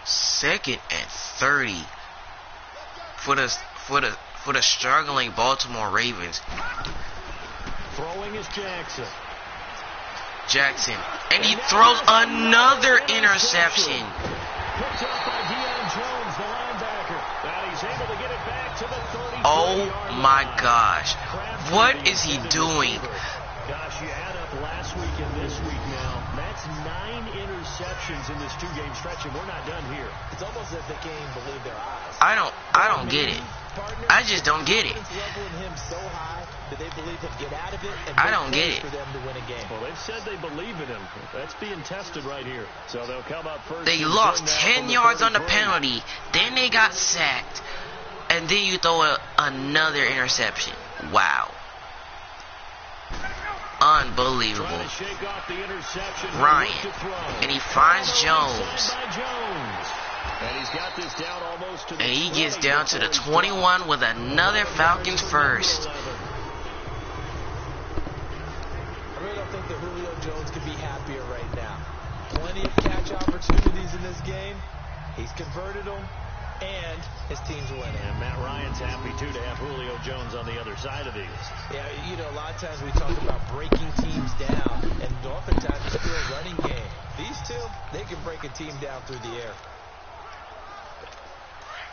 2nd and 30 for the struggling Baltimore Ravens. Throwing is Jackson, and he throws another interception. Picked up by Deion Jones, the linebacker. And he's able to get it back to the 33-yard Oh my line. gosh. What is he doing? Gosh, you add up last week and this week now. That's 9 interceptions in this 2-game stretch, and we're not done here. It's almost as if they can't even believe their eyes. I don't get it. I just don't get it. Leveling him so high that they believe he'll get out of it and I don't get it. for them to win a game. Well, they've said they believe in him. That's being tested right here. So they'll come up first. They and lost 10 10 yards on the 33. penalty. Then they got sacked. And then you throw another interception. Wow. Unbelievable. Trying to shake off the interception. Ryan. Look to throw. And he finds Jones. By Jones. And he's got this down almost to the And he gets 20 down to the before he's 21 with another Falcons first. I really don't think that Julio Jones could be happier right now. Plenty of catch opportunities in this game. He's converted them, and his team's winning. And Matt Ryan's happy, too, to have Julio Jones on the other side of these. Yeah, you know, a lot of times we talk about breaking teams down, and oftentimes it's through a running game. These two, they can break a team down through the air.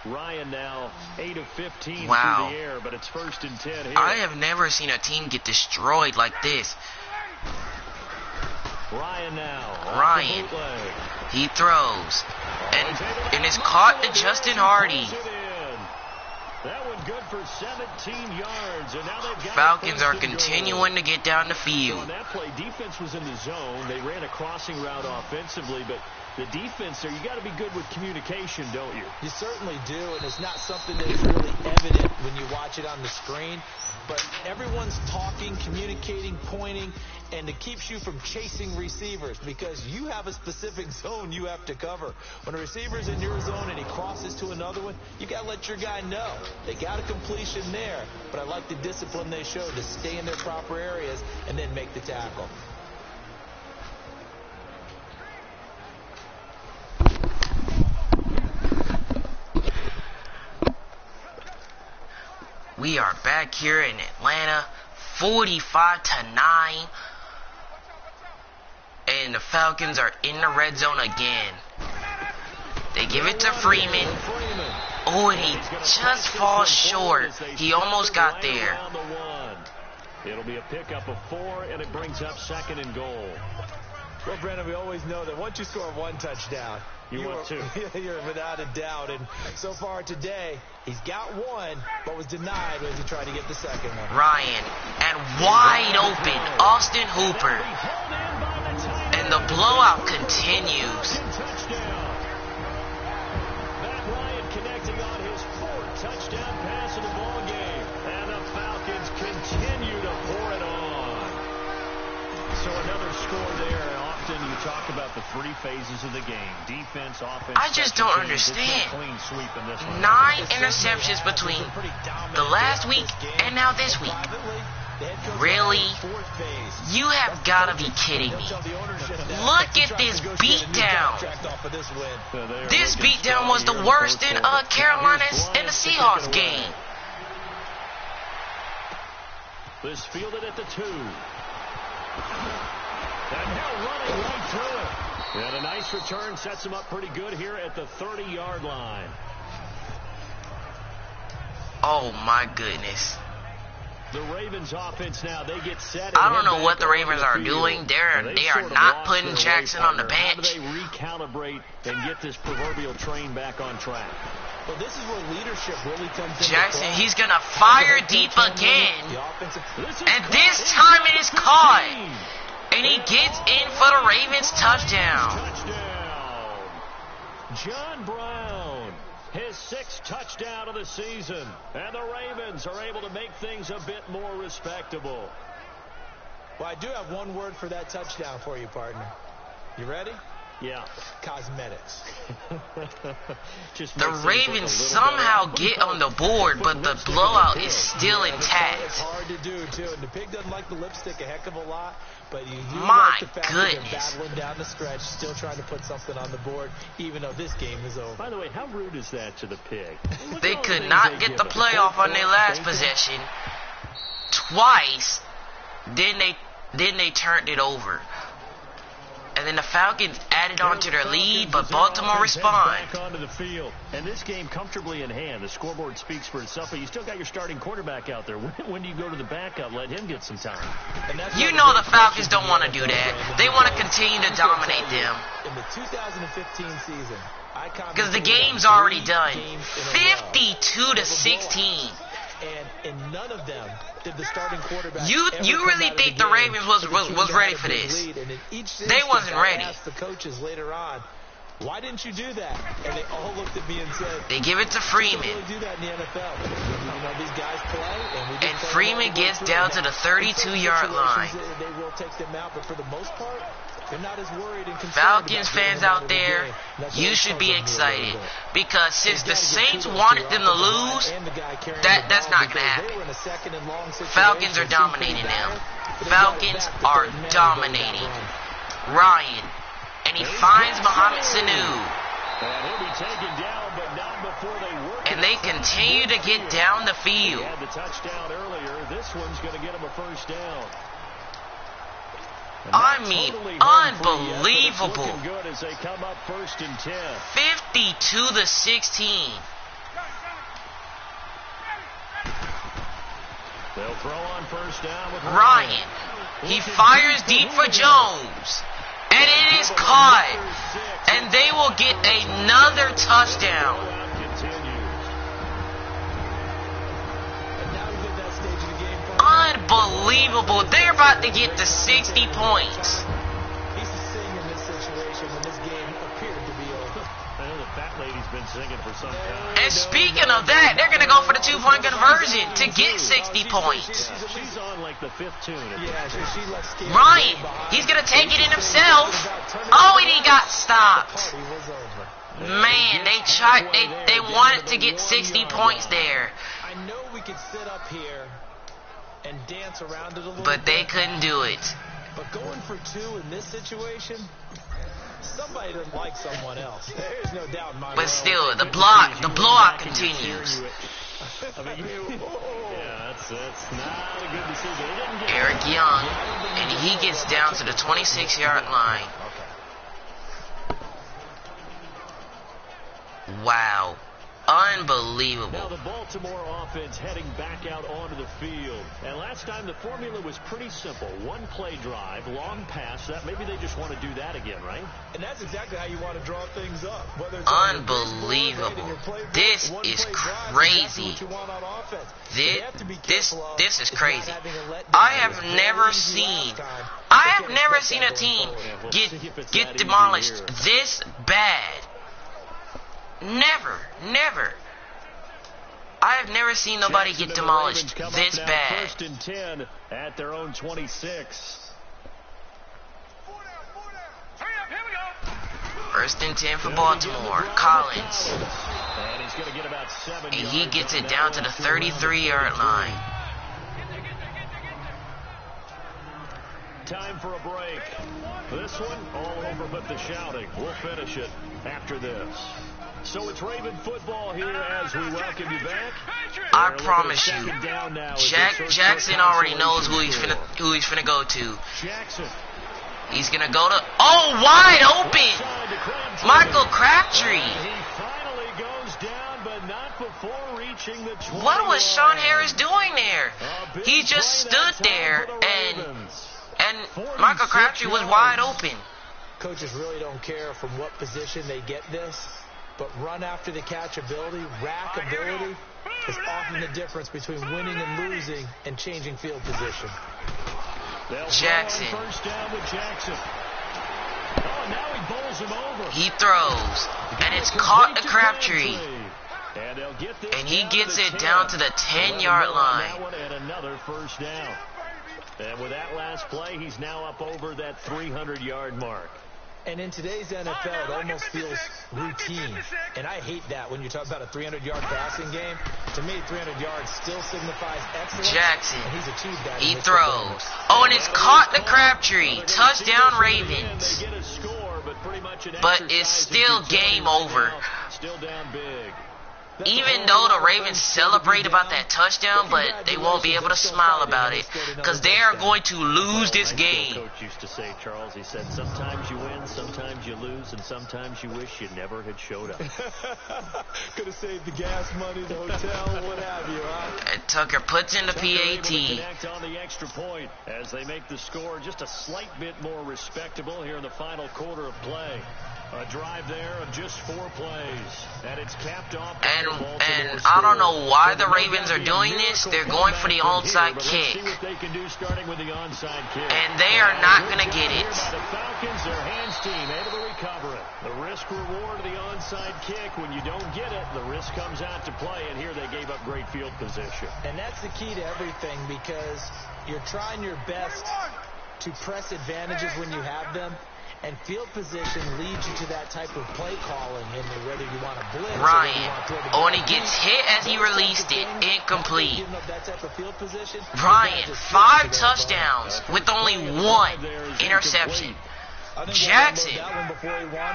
Ryan now 8 of 15 Wow. through the air, but it's 1st and 10 here. I have never seen a team get destroyed like this. Ryan now. Ryan. He throws. And it's caught to Justin Hardy. That one good for 17 yards. And now they've got Falcons are first and goal. continuing to get down the So field. on that play, defense was in the zone. They ran a crossing route offensively, but the defense there, you got to be good with communication, don't you? You certainly do, and it's not something that's really evident when you watch it on the screen. But everyone's talking, communicating, pointing, and it keeps you from chasing receivers because you have a specific zone you have to cover. When a receiver's in your zone and he crosses to another one, you got to let your guy know. They got a completion there, but I like the discipline they showed to stay in their proper areas and then make the tackle. We are back here in Atlanta, 45-9. And the Falcons are in the red zone again. They give it to Freeman. Oh, and he just falls short. He almost got there. It'll be a pickup of 4, and it brings up 2nd and goal. Well, Brandon, we always know that once you score one touchdown, You want two. You're without a doubt. And so far today, he's got one, but was denied as he tried to get the second one. Ryan, and wide open, Austin Hooper. And the blowout continues. Matt Ryan connecting on his 4th touchdown pass of the ball game. And the Falcons continue to pour it on. So another score there. Often you talk about the 3 phases of the game. Defense, offense. I just don't understand. Clean sweep in this one. 9 interceptions between the last week and now this week. Really? You have got to be kidding me. Look at this beatdown. This beatdown was the worst in Carolina and the Seahawks game. This fielded at the 2. And now running right through it. And a nice return sets him up pretty good here at the 30-yard line. Oh, my goodness. The Ravens offense now, they get set. I don't know what the Ravens are doing. They are not putting Jackson on the bench. How do they recalibrate and get this proverbial train back on track? Well, this is where leadership really comes in. Jackson, he's going to fire deep again. And this time it is caught. And he gets in for the Ravens touchdown. John Brown, his 6th touchdown of the season. And the Ravens are able to make things a bit more respectable. Well, I do have one word for that touchdown for you, partner. You ready? Yeah. Cosmetics. The Ravens somehow get on the board, but the blowout is still It's intact. hard to do, too. And the pig doesn't like the lipstick a heck of a lot, but you do My like the fact that they're goodness. battling down the stretch, still trying to put something on the board, even though this game is over. By the way, how rude is that to the pig? Look They at all the could things not they get give the him. playoff on their last Thank you. possession twice. Then they turned it over. And then the Falcons added on to their lead, but Baltimore responded. Back onto the field. And this game comfortably in hand. The scoreboard speaks for itself, but you still got your starting quarterback out there. When do you go to the backup? Let him get some time. And that's You one know of the big Falcons questions don't want to in do the that. NFL. They want to continue to dominate them. In the 2015 season, Because the game's already done. 52 to 16. And in none of them did the starting quarterback You ever really come out of think the game Ravens was with a team ready that for had a big this? lead. And in each They instance, wasn't I ready. asked the coaches later on, why didn't you do that? And they all looked at me and said, They give it to "We Freeman. don't really do that in the NFL. You know, these guys play, and we just And play Freeman them all the way gets through." down Now, to the in 32-yard certain line. situations, They will take them out, but for the most part, they're not as worried and concerned Falcons about getting fans them out of the there, game. That's you what should be puzzled me a little excited. bit. Because since You the gotta give Saints kudos wanted to them your to offensive lose, line and the guy carrying that's the not ball going to because they happen. were in a second and long situation. Falcons are It seemed pretty dominating them. dire, but they got it Falcons back the are third man and dominating. got run. Ryan. And he finds Mohamed Sanu. And he'll be taken down, but not before they work. And they continue to get down the He field. had the touchdown earlier. This one's going to get him a first down. And I not mean, totally home free yet, but it's unbelievable. looking good as they come up 1st and 10. 52 to 16. They'll throw on first down with Ryan. He fires deep for Jones. And it is caught. And they will get another touchdown. And now he's at that stage of the game. Parker. Unbelievable. They're about to get to 60 points. He's to sing in this situation when this game appeared to be over. I know the fat lady's been singing for some time. And speaking of that, they're going to go for the two-point conversion to get 60 points. She's on like the 5th tune. Yeah, she left scared. Ryan, he's going to take it in himself. Oh, and he got stopped. Party was over. Man, they wanted to get 60 points there. I know we could sit up here and dance around it a little But they bit, couldn't do it. but going for two in this situation, somebody doesn't like someone else. There's no doubt in my mind. But still, the blowout continues. I mean, yeah, that's not a good decision. They didn't get Eric Young, and he gets down to the 26-yard line. Wow. Now Unbelievable. the Baltimore offense heading back out onto the field. And last time the formula was pretty simple. One play drive, long pass. That maybe they just want to do that again, right? And that's exactly how you want to draw things up. Whether it's on your big board, right, in Unbelievable. your playbook, This one is play drive, crazy. exactly what you want on offense. So they have to be careful of This is is not crazy. having a letdown. I have It was never very easy seen last time. I They have can't never expect seen that a going team forward. We'll get see if it's get that easy demolished here. this bad. Never. I have never seen nobody Jackson get and the demolished Ravens come up this now, bad. 1st and 10 at their own 26. 1st and 10 for Baltimore. Collins. And he's going to get about 7 And yards he gets on it that down to one. the 33-yard line. Time for a break. This one, all over but the shouting. We'll finish it after this. So it's Raven football here as we welcome you back. I They're looking promise at you, second down now as they search for Jackson already knows consolation who he's finna go to. Jackson. He's gonna go to wide open. Side to Crabtree. Michael Crabtree. And he finally goes down, but not before reaching the 20 What was Sean line. Harris doing there? A big He just play that stood time there for the and Ravens. Michael Crabtree was wide open. Coaches really don't care from what position they get this, but run after the catch ability, rack ability, is often the difference between winning and losing and changing field position. They'll Jackson. throw on first down with Jackson. Oh, and now he bowls him over. He throws, and it's caught to Crabtree. And they'll get this And he down gets to it 10. down to the 10-yard line. That one and another first down. And with that last play, he's now up over that 300-yard mark. And in today's NFL, it almost feels routine. And I hate that when you talk about a 300-yard passing game. To me, 300 yards still signifies excellence. Jackson. And he's achieved that. He throws. Oh, and it's caught the Crabtree. Touchdown, Ravens. They get a score, but pretty much an But it's still game over. Still down big. Even though the Ravens celebrate about that touchdown, but they won't be able to smile about it because they are going to lose this game. Coach used to say, Charles, he said, sometimes you win, sometimes you lose, and sometimes you wish you never had showed up. Could have saved the gas money, the hotel, what have you, huh? And Tucker puts in the PAT. Connect on the extra point as they make the score just a slight bit more respectable here in the final quarter of play. A drive there of just 4 plays, and it's capped off. And I don't know why the Ravens are doing this. They're going for the onside kick. And they are not going to get it. The Falcons, their hands team, able to recover it. The risk reward of the onside kick. When you don't get it, the risk comes out to play, and here they gave up great field position. And that's the key to everything, because you're trying your best to press advantages when you have them. And field position leads you to that type of play calling, and whether you want to blitz. Ryan. Oh, and he gets hit as he released it. Incomplete. Ryan, 5 touchdowns with only 1 interception. Jackson,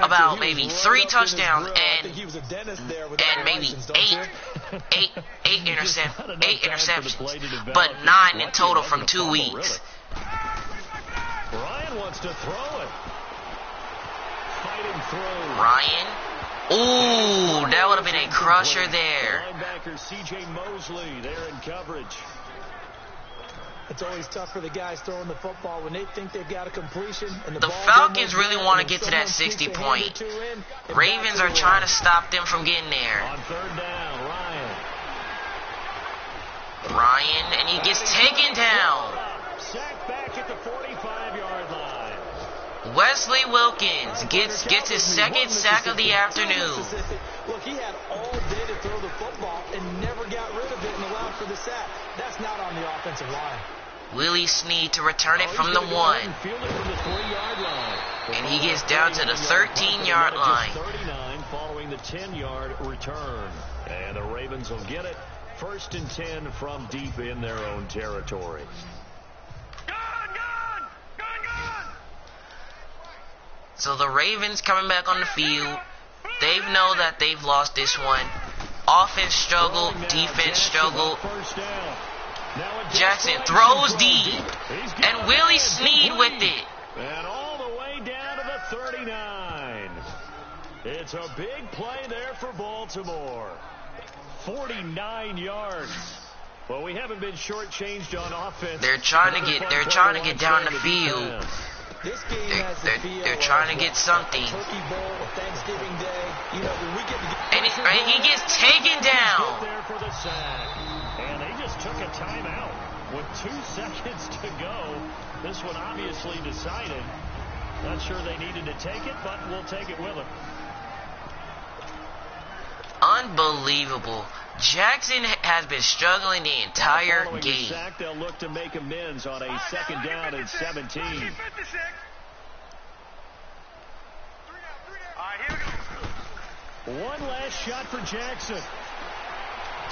about maybe 3 touchdowns and maybe 8 interceptions, but 9 in total from 2 weeks. Ryan wants to throw it. Fighting through. Ryan. Ooh, that would have been a crusher there. Linebacker C.J. Mosley there in coverage. It's always tough for the guys throwing the football when they think they've got a completion. And the Falcons really want to get to that 60 point. Ravens are trying to stop them from getting there. On 3rd down, Ryan, and he gets taken down. Sacked back at the 45-yard line. Wesley Wilkins gets his 2nd sack of the afternoon. Look, he had all day to throw the football and never got rid of it and allowed for the sack. That's not on the offensive line. Willie Snead to return it from the 1. And he gets down to the 13-yard line. 39 following the 10-yard return. And the Ravens will get it. 1st and 10 from deep in their own territory. So the Ravens coming back on the field. They know that they've lost this one. Offense struggled, defense struggled. Jackson throws deep, and Willie Snead with it. And all the way down to the 39. It's a big play there for Baltimore. 49 yards. Well, we haven't been shortchanged on offense. They're trying to get down the field. They're trying to get something. And he gets taken down. And they just took a timeout with 2 seconds to go. This one obviously decided. Not sure they needed to take it, but we'll take it with them. Unbelievable. Jackson has been struggling the entire game. Sack, they'll look to make amends on a 2nd down and 17. One last shot for Jackson.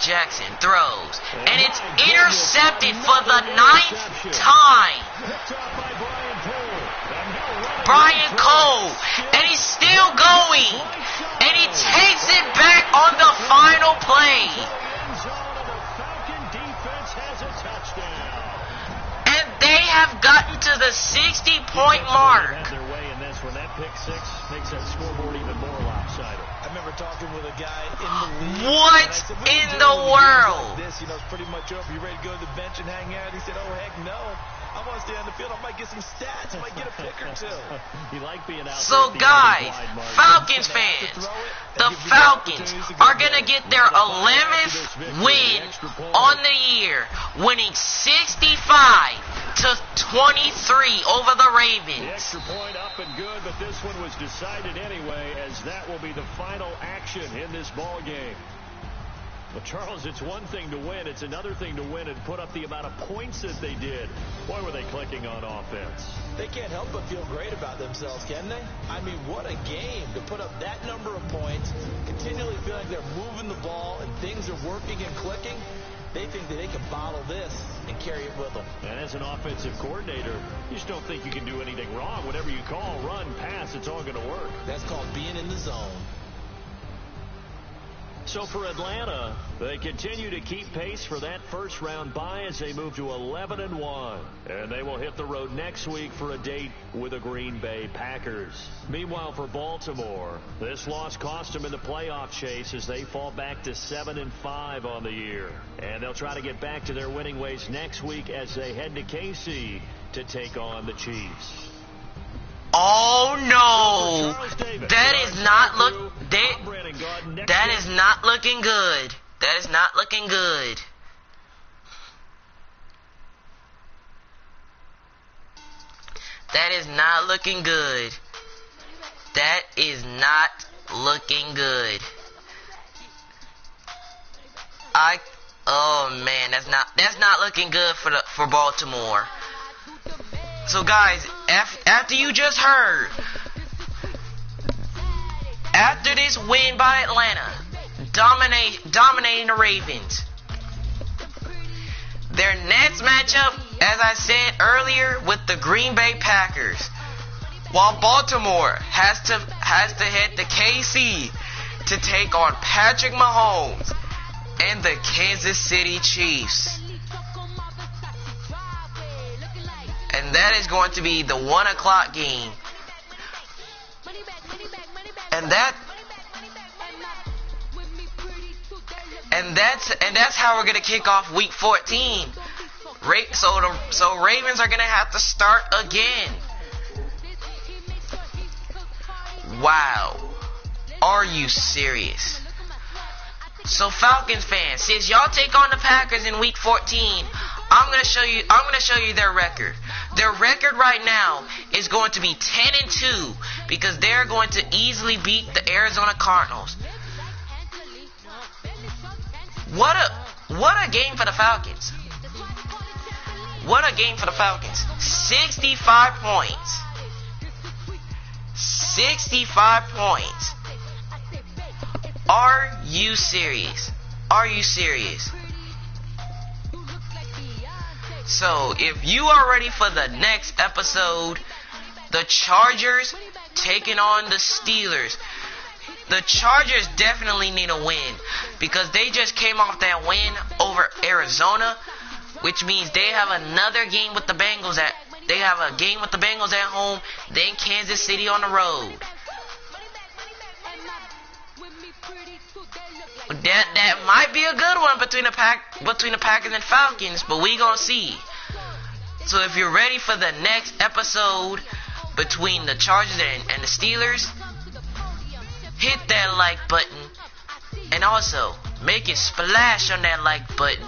Jackson throws, and it's intercepted for the 9th time. Brian Cole, and he's still going, and he takes it back on the final play. And they have gotten to the 60-point mark. That pick 6 makes that scoreboard even more lopsided. I remember talking with a guy in the league. What in the world? This, it's pretty much over. You ready to go to the bench and hang out? He said, oh, heck no. I want to stay on the field. I might get some stats. I might get a pick or 2. You like being out. So, guys, Falcons fans, the Falcons are going to get their 11th win on the year, winning 65-23 over the Ravens. The extra point up and good, but this one was decided anyway, as that will be the final action in this ball game. Well, Charles, it's one thing to win. It's another thing to win and put up the amount of points that they did. Boy, were they clicking on offense. They can't help but feel great about themselves, can they? I mean, what a game to put up that number of points, continually feel like they're moving the ball and things are working and clicking. They think that they can bottle this and carry it with them. And as an offensive coordinator, you just don't think you can do anything wrong. Whatever you call, run, pass, it's all going to work. That's called being in the zone. So for Atlanta, they continue to keep pace for that first-round bye as they move to 11-1. And they will hit the road next week for a date with the Green Bay Packers. Meanwhile, for Baltimore, this loss cost them in the playoff chase as they fall back to 7-5 on the year. And they'll try to get back to their winning ways next week as they head to KC to take on the Chiefs. Oh no, that is not looking good. That is not looking good. That is not looking good. That is not looking good. Oh man, that's not looking good for Baltimore. So guys, after you just heard, after this win by Atlanta, dominating the Ravens, their next matchup, as I said earlier, with the Green Bay Packers, while Baltimore has to head to KC to take on Patrick Mahomes and the Kansas City Chiefs. And that is going to be the 1 o'clock game. And that's how we're gonna kick off week 14. So Ravens are gonna have to start again. Wow. Are you serious? So Falcons fans, since y'all take on the Packers in week 14, I'm gonna show you their record. Their record right now is going to be 10-2 because they're going to easily beat the Arizona Cardinals. What a game for the Falcons. What a game for the Falcons. 65 points. 65 points. Are you serious? Are you serious? So, if you are ready for the next episode, the Chargers taking on the Steelers. The Chargers definitely need a win because they just came off that win over Arizona, which means they have another game with the Bengals at home, then Kansas City on the road. That might be a good one between the Packers and Falcons, but we gonna see. So if you're ready for the next episode between the Chargers and the Steelers, hit that like button and also make it splash on that like button.